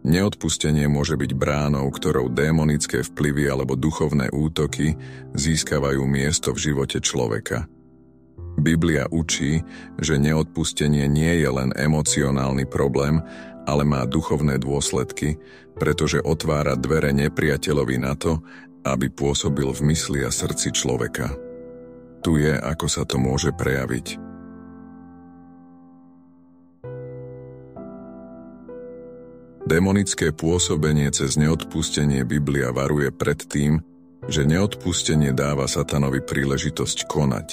Neodpustenie môže byť bránou, ktorou démonické vplyvy alebo duchovné útoky získavajú miesto v živote človeka. Biblia učí, že neodpustenie nie je len emocionálny problém, ale má duchovné dôsledky, pretože otvára dvere nepriateľovi na to, aby pôsobil v mysli a srdci človeka. Tu je, ako sa to môže prejaviť. Démonické pôsobenie cez neodpustenie Biblia varuje pred tým, že neodpustenie dáva satanovi príležitosť konať.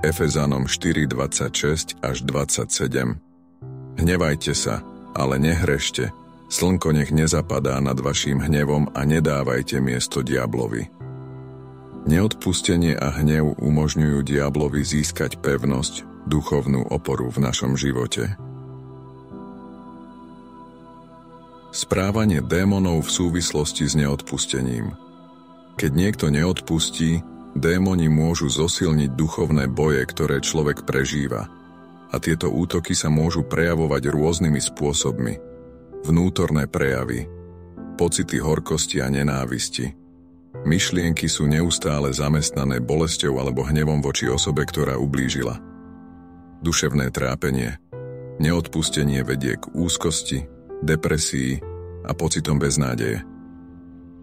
Efezanom 4:26 až 27. Hnevajte sa, ale nehrešte. Slnko nech nezapadá nad vaším hnevom a nedávajte miesto diablovi. Neodpustenie a hnev umožňujú diablovi získať pevnosť, duchovnú oporu v našom živote. Správanie démonov v súvislosti s neodpustením. Keď niekto neodpustí, démoni môžu zosilniť duchovné boje, ktoré človek prežíva. A tieto útoky sa môžu prejavovať rôznymi spôsobmi. Vnútorné prejavy, pocity horkosti a nenávisti. Myšlienky sú neustále zamestnané bolesťou alebo hnevom voči osobe, ktorá ublížila. Duševné trápenie. Neodpustenie vedie k úzkosti, depresii a pocitom beznádeje.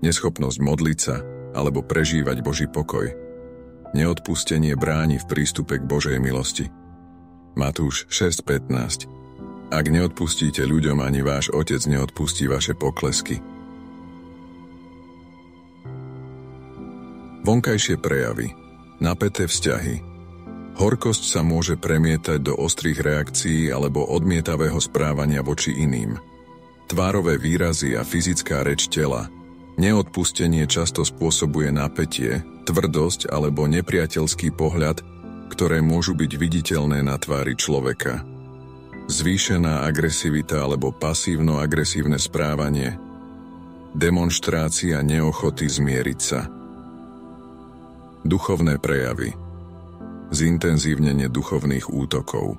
Neschopnosť modliť sa alebo prežívať Boží pokoj. Neodpustenie bráni v prístupe k Božej milosti. Matúš 6:15. Ak neodpustíte ľuďom, ani váš Otec neodpustí vaše poklesky. Vonkajšie prejavy. Napäté vzťahy. Horkosť sa môže premietať do ostrých reakcií alebo odmietavého správania voči iným. Tvárové výrazy a fyzická reč tela. Neodpustenie často spôsobuje napätie, tvrdosť alebo nepriateľský pohľad, ktoré môžu byť viditeľné na tvári človeka. Zvýšená agresivita alebo pasívno-agresívne správanie. Demonštrácia neochoty zmieriť sa. Duchovné prejavy. Zintenzívnenie duchovných útokov.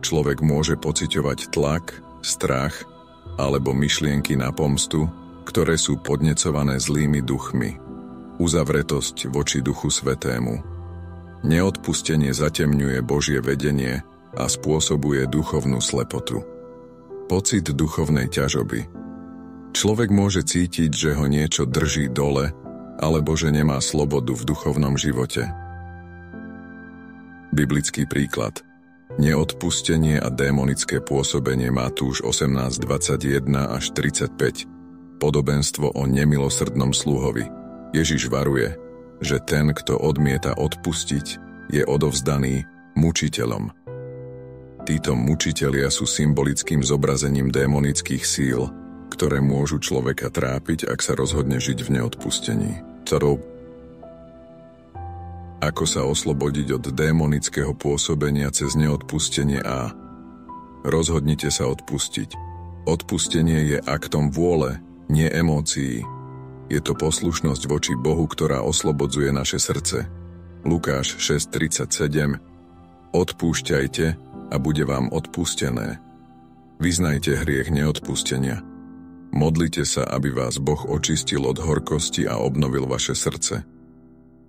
Človek môže pociťovať tlak, strach alebo myšlienky na pomstu, ktoré sú podnecované zlými duchmi. Uzavretosť voči Duchu Svätému. Neodpustenie zatemňuje Božie vedenie a spôsobuje duchovnú slepotu. Pocit duchovnej ťažoby. Človek môže cítiť, že ho niečo drží dole, alebo že nemá slobodu v duchovnom živote. Biblický príklad. Neodpustenie a démonické pôsobenie Matúš 18:21 až 35. Podobenstvo o nemilosrdnom sluhovi. Ježiš varuje, že ten, kto odmieta odpustiť, je odovzdaný mučiteľom. Títo mučitelia sú symbolickým zobrazením démonických síl, ktoré môžu človeka trápiť, ak sa rozhodne žiť v neodpustení. Ako sa oslobodiť od démonického pôsobenia cez neodpustenie a rozhodnite sa odpustiť. Odpustenie je aktom vôle, nie emócií. Je to poslušnosť voči Bohu, ktorá oslobodzuje naše srdce. Lukáš 6:37. Odpúšťajte a bude vám odpustené. Vyznajte hriech neodpustenia. Modlite sa, aby vás Boh očistil od horkosti a obnovil vaše srdce.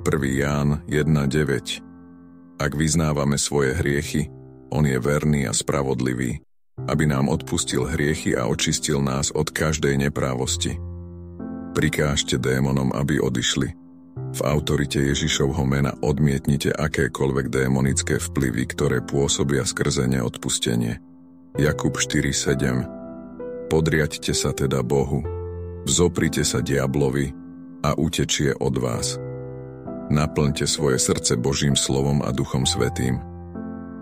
1. Ján 1:9. Ak vyznávame svoje hriechy, on je verný a spravodlivý, aby nám odpustil hriechy a očistil nás od každej neprávosti. Prikážte démonom, aby odišli. V autorite Ježišovho mena odmietnite akékoľvek démonické vplyvy, ktoré pôsobia skrze neodpustenie. Jakub 4:7. Podriaďte sa teda Bohu, vzoprite sa diablovi a utečie od vás. Naplňte svoje srdce Božím slovom a Duchom Svätým.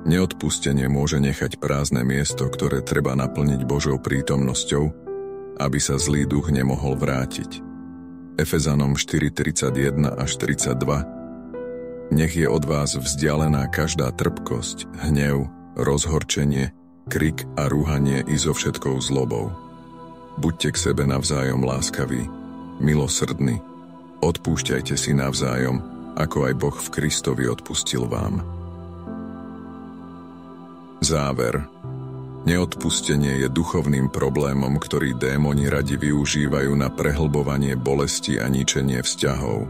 Neodpustenie môže nechať prázdne miesto, ktoré treba naplniť Božou prítomnosťou, aby sa zlý duch nemohol vrátiť. Efezanom 4:31 až 32. Nech je od vás vzdialená každá trpkosť, hnev, rozhorčenie, krik a rúhanie i so všetkou zlobou. Buďte k sebe navzájom láskaví, milosrdní, odpúšťajte si navzájom, ako aj Boh v Kristovi odpustil vám. Záver. Neodpustenie je duchovným problémom, ktorý démoni radi využívajú na prehlbovanie bolesti a ničenie vzťahov.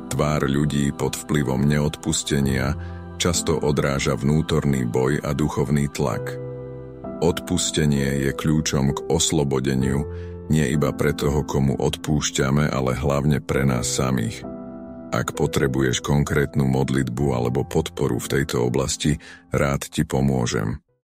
Tvár ľudí pod vplyvom neodpustenia často odráža vnútorný boj a duchovný tlak. Odpustenie je kľúčom k oslobodeniu, nie iba pre toho, komu odpúšťame, ale hlavne pre nás samých. Ak potrebuješ konkrétnu modlitbu alebo podporu v tejto oblasti, rád ti pomôžem.